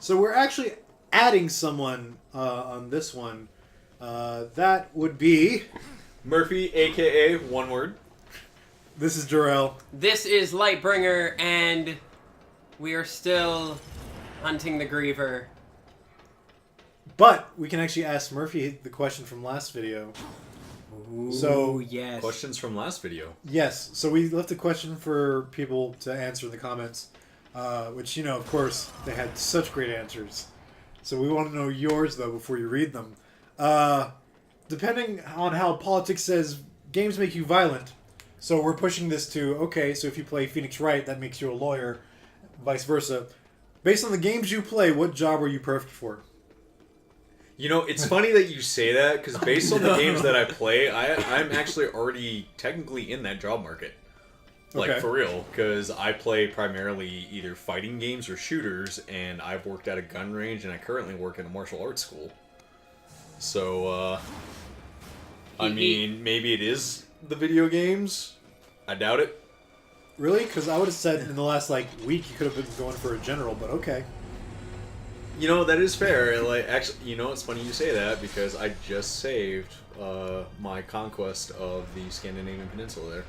So we're actually adding someone on this one. That would be... MurphyAKA, one word. This is Jor-El. This is Lytbringr, and we are still hunting the Griever. But we can actually ask Murphy the question from last video. Ooh, so yes. Questions from last video. Yes. So we left a question for people to answer in the comments, which, you know, of course, they had such great answers. So we want to know yours, though, before you read them. Depending on how politics says, games make you violent. So we're pushing this to, okay, so if you play Phoenix Wright, that makes you a lawyer, vice versa. Based on the games you play, what job are you perfect for? You know, it's funny that you say that, because based on the games that I play, I'm actually already technically in that job market. Like, for real. Because I play primarily either fighting games or shooters, and I've worked at a gun range, and I currently work in a martial arts school. So, I mean, maybe it is the video games. I doubt it. Really? Because I would have said in the last, week you could have been going for a general, but okay. You know, that is fair. Like, actually, you know, it's funny you say that, because I just saved my conquest of the Scandinavian Peninsula there.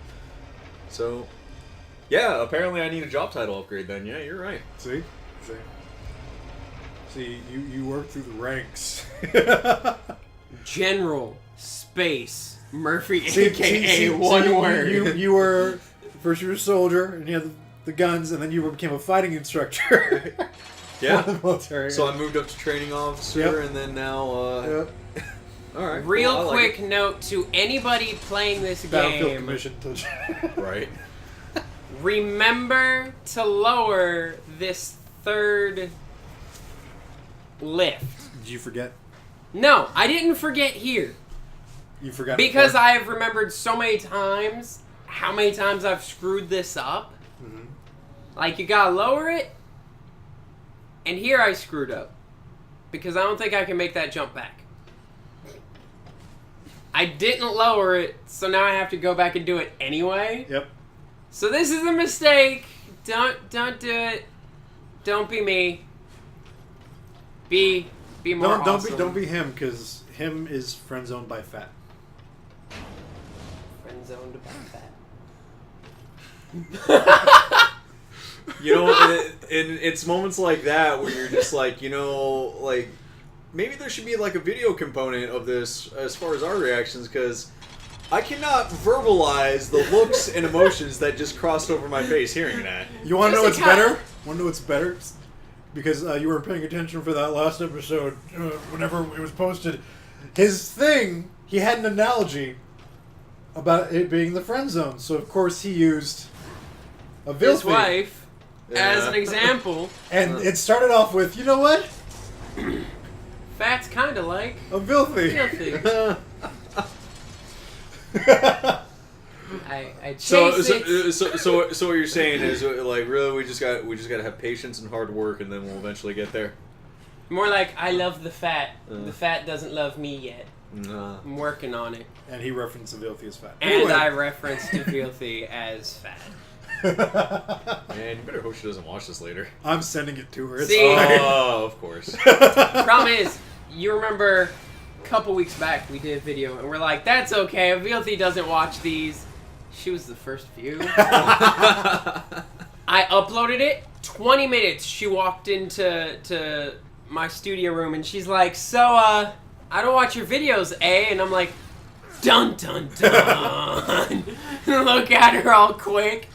So, yeah, apparently I need a job title upgrade then. Yeah, you're right. See, you work through the ranks. General Space Murphy, a.k.a. one word. You were, first you were a soldier, and you had the guns, and then you became a fighting instructor. Yeah. For the military. So I moved up to training officer, and then now... Yep. All right. Real quick note to anybody playing this Battlefield game. Commission. Right. Remember to lower this third lift. Did you forget? No, I didn't forget here. You forgot Because before? I have remembered so many times how many times I've screwed this up. Mm-hmm. Like, you gotta lower it. And here I screwed up. Because I don't think I can make that jump back. I didn't lower it, so now I have to go back and do it anyway. Yep. So this is a mistake. Don't do it. Don't be me. Be more awesome. Don't be him, because him is friend zoned by fat. Friend zoned by fat. You know, and it's moments like that where you're just like, you know, like, maybe there should be like a video component of this as far as our reactions, because I cannot verbalize the looks and emotions that just crossed over my face hearing that. You want to know what's better? Want to know what's better? Because you weren't paying attention for that last episode, whenever it was posted. His thing, he had an analogy about it being the friend zone. So, of course, he used a Vilfi. His wife as an example. And it started off with, you know what? Fat's kind of like A Vilfi. I chase So it. what you're saying is, like, really, we just got to have patience and hard work, and then we'll eventually get there. More like, I love the fat. The fat doesn't love me yet. Nah. I'm working on it. And he referenced the Vilfi as fat. And Anyway. I referenced the filthy as fat. Man, you better hope she doesn't watch this later. I'm sending it to her. It's See? fine. Oh, of course. Problem is, you remember a couple weeks back we did a video and we're like, that's okay, Vilthi doesn't watch these. She was the first few. I uploaded it. 20 minutes she walked into my studio room and she's like, so, I don't watch your videos, eh? And I'm like, dun dun dun. Look at her all quick.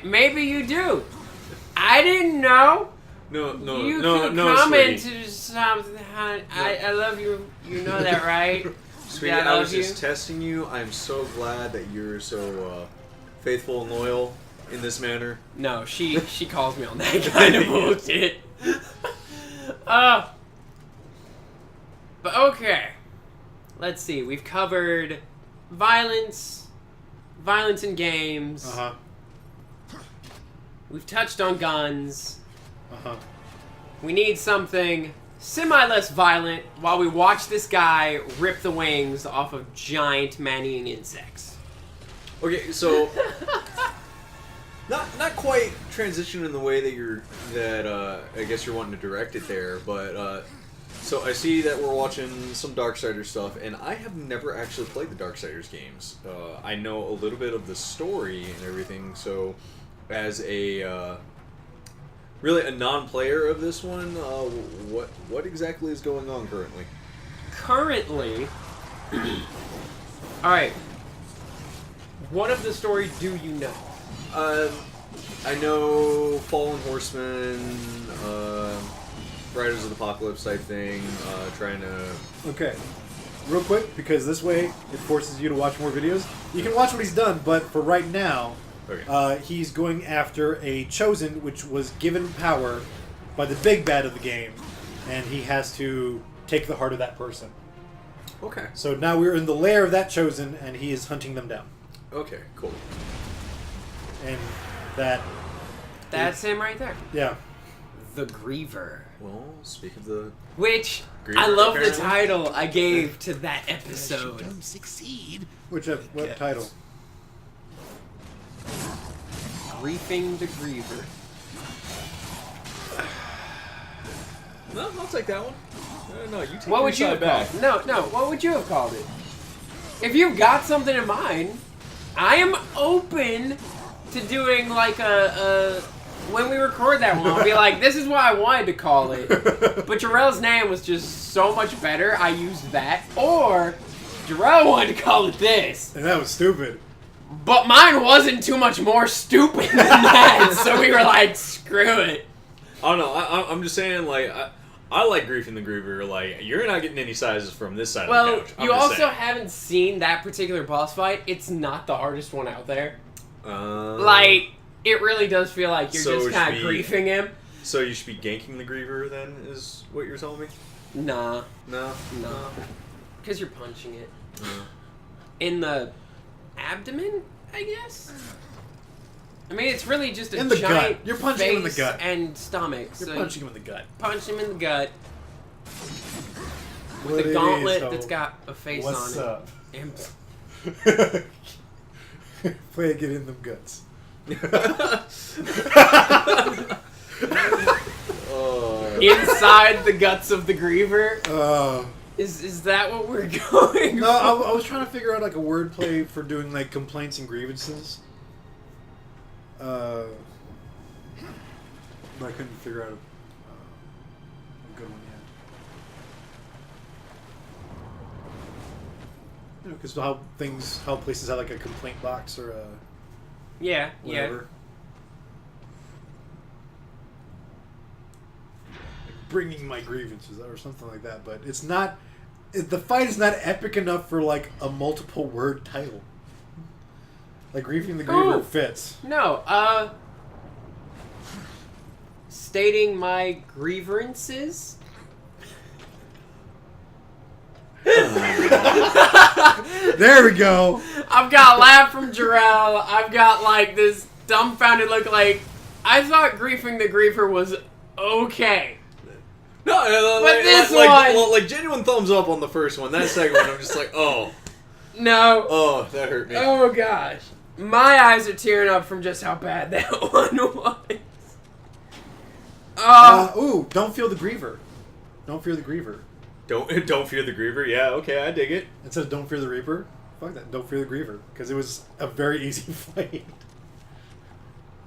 Maybe you do. I didn't know. No, You no, could no, comment sweetie. to something. I love you. You know that, right? Sweetie, Yeah, I love was just testing you. I'm so glad that you're so faithful and loyal in this manner. No, she calls me on that kind of bullshit. But okay. Let's see. We've covered violence in games. Uh-huh. We've touched on guns. Uh-huh. We need something semi-less violent while we watch this guy rip the wings off of giant man-eating insects. Okay, so not quite transition in the way that I guess you're wanting to direct it there, but so I see that we're watching some Darksiders stuff, and I have never actually played the Darksiders games. I know a little bit of the story and everything, so as a really a non-player of this one, what exactly is going on currently? Currently, all right. What of the story do you know? I know Fallen Horsemen, Riders of the Apocalypse type thing, trying to... Okay. Real quick, because this way it forces you to watch more videos. You can watch what he's done, but for right now, okay. He's going after a Chosen, which was given power by the big bad of the game, and he has to take the heart of that person. Okay. So now we're in the lair of that Chosen, and he is hunting them down. Okay, cool. And that... That's him right there. Yeah. The Griever. Well, speak of the... Which, Griever, I love apparently. the title I gave to that episode. Don't succeed. What title? Griefing the Griever. No, I'll take that one. No, you take What would you have called it? No, what would you have called it? If you've got something in mind, I am open to doing like a when we record that one, I'll be like, this is what I wanted to call it. But Jor-El's name was just so much better, I used that. Or, Jor-El wanted to call it this. And that was stupid. But mine wasn't too much more stupid than that, so we were like, screw it. I don't know, I'm just saying, like, I like Griefing the Griever. Like, you're not getting any sizes from this side of the Well, couch. I'm you just also saying. haven't seen that particular boss fight. It's not the hardest one out there. Like, It really does feel like you're So just it kind should of be- griefing him. so you should be ganking the Griever, then, is what you're telling me? Nah, No? no. Because you're punching it. No. In the abdomen, I guess? I mean, it's really just a In the giant gut. You're punching him in the face gut. and stomach. You're so punching him in the gut. you punch him in the gut with What a it gauntlet is, that's got a face What's on up? it. And Play it, get in them guts. inside the guts of the Griever. Uh, Is that what we're going no, for? I was trying to figure out like a wordplay for doing like complaints and grievances. But I couldn't figure out a good one yet. You know, because how places have like a complaint box or a Yeah, whatever. Bringing my grievances or something like that, but it's not. The fight is not epic enough for like a multiple word title. Like Griefing the Griever Ooh. fits. No, stating my grievances. There we go. I've got laugh from Jor-El. I've got like this dumbfounded look. Like I thought Griefing the Griever was okay. No, But this one- like genuine thumbs up on the first one. That second one, I'm just like, oh, that hurt me. Oh gosh, my eyes are tearing up from just how bad that one was. Ooh, don't feel the griever. Don't fear the griever. Don't fear the Griever. Yeah, okay, I dig it. Instead of don't fear the reaper, fuck that. Don't fear the griever because it was a very easy fight.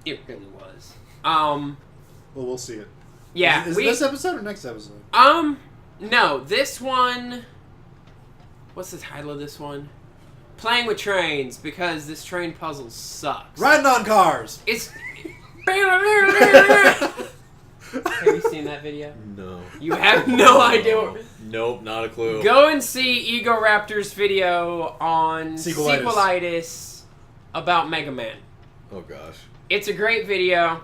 It really was. Well, we'll see it. Yeah, Is it this episode or next episode? No, this one. What's the title of this one? Playing with trains, because this train puzzle sucks. Riding on cars. It's. Have you seen that video? No. You have no idea. What... Nope, not a clue. Go and see Ego Raptor's video on Sequelitis. Sequelitis about Mega Man. Oh gosh. It's a great video.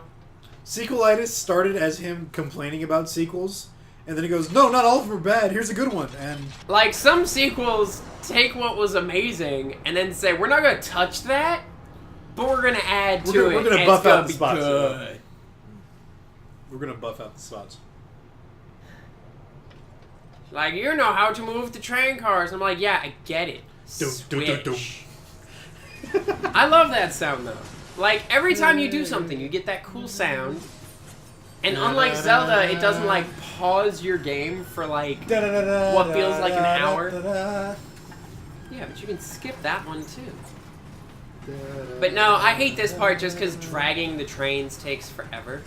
Sequelitis started as him complaining about sequels, and then he goes, "No, not all of them are bad. Here's a good one." And Like, some sequels take what was amazing and then say, we're not going to touch that, but we're going to add to it. We're gonna and buff it's gonna out the be spots, good. we're gonna buff out the spots. Like, you know how to move the train cars. I'm like, yeah, I get it. Dum, dum, dum, dum. Switch. I love that sound, though. Like, every time you do something, you get that cool sound. And unlike Zelda, it doesn't, like, pause your game for, like, what feels like an hour. Yeah, but you can skip that one, too. But no, I hate this part just because dragging the trains takes forever.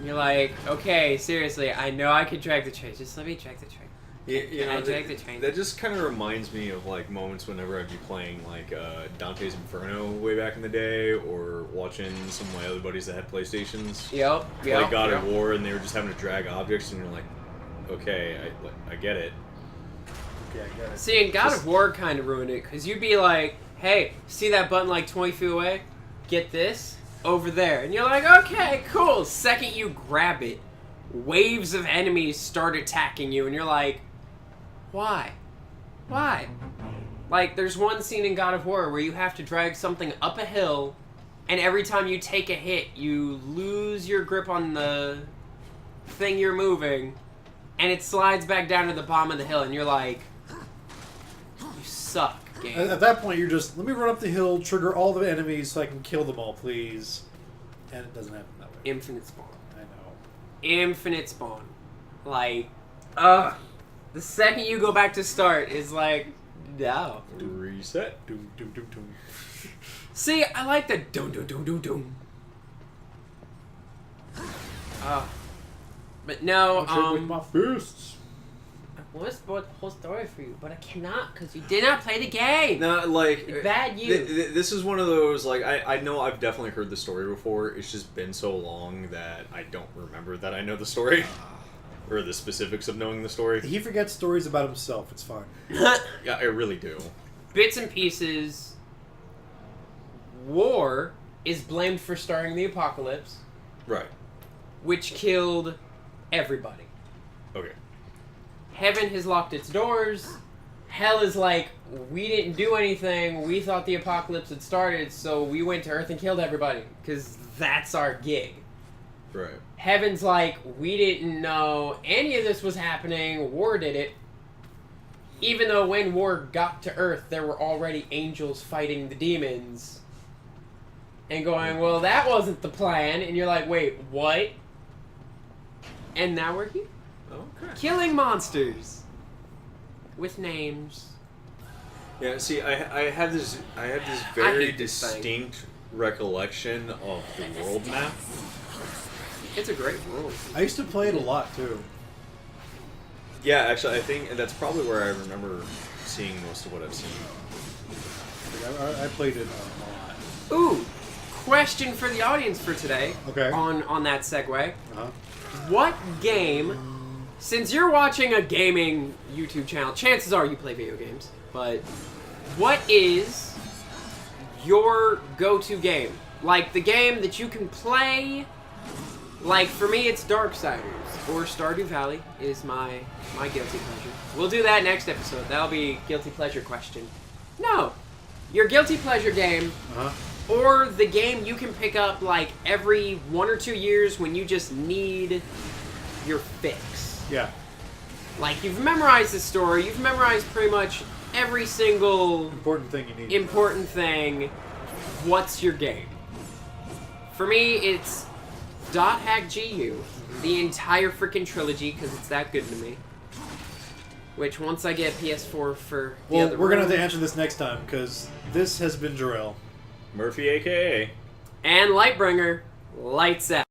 You're like, okay, seriously, I know I could drag the trains. Just let me drag the train. Yeah, drag the train? That just kind of reminds me of like moments whenever I'd be playing like Dante's Inferno way back in the day, or watching some of my other buddies that had PlayStations. Yep. Like God of War, and they were just having to drag objects, and you're like, okay, I get it. Okay, I get it. See, and God of War kind of ruined it, because you'd be like, hey, see that button like 20 feet away? Get this over there. And you're like, okay, cool. Second you grab it, waves of enemies start attacking you, and you're like, why? Why? Like, there's one scene in God of War where you have to drag something up a hill, and every time you take a hit, you lose your grip on the thing you're moving, and it slides back down to the bottom of the hill, and you're like, you suck, game. At that point, you're just, let me run up the hill, trigger all the enemies so I can kill them all, please. And it doesn't happen that way. Infinite spawn. I know. Infinite spawn. Like, the second you go back to start is like, no. Reset. Doom, doom, doom, doom. See, I like the doom, doom, doom, doom, doom. But no, with my fists. I want to spoil the whole story for you, but I cannot because you did not play the game. No, like Bad you. This is one of those like I know I've definitely heard the story before. It's just been so long that I don't remember that I know the story. Or the specifics of knowing the story. He forgets stories about himself. It's fine. Yeah, I really do. Bits and pieces. War is blamed for starting the apocalypse, Right. which killed everybody. Okay. Heaven has locked its doors. Hell is like, we didn't do anything. We thought the apocalypse had started, so we went to Earth and killed everybody. Because that's our gig. Right. Heaven's like, we didn't know any of this was happening. War did it. Even though when War got to Earth, there were already angels fighting the demons. And going, well, that wasn't the plan. And you're like, wait, what? And now we're here. Okay. Killing monsters. With names. Yeah, see, I have this very hate this thing. distinct recollection of the world map. It's a great world. I used to play it a lot, too. Yeah, actually, I think that's probably where I remember seeing most of what I've seen. I played it a lot. Ooh, question for the audience for today. Okay. On that segue. Uh-huh. What game, since you're watching a gaming YouTube channel, chances are you play video games, but what is your go-to game? Like the game that you can play, like for me it's Darksiders, or Stardew Valley is my guilty pleasure. We'll do that next episode. That'll be guilty pleasure question. No, your guilty pleasure game, or the game you can pick up like every 1 or 2 years when you just need your fix. Yeah. Like you've memorized the story, you've memorized pretty much every single Important thing you need. important thing. What's your game? For me, it's .hack GU, the entire freaking trilogy, because it's that good to me. Which, once I get PS4 for the Well, other we're going to room- have to answer this next time, because this has been Jor-El. Murphy, a.k.a. And Lytbringr, lights out.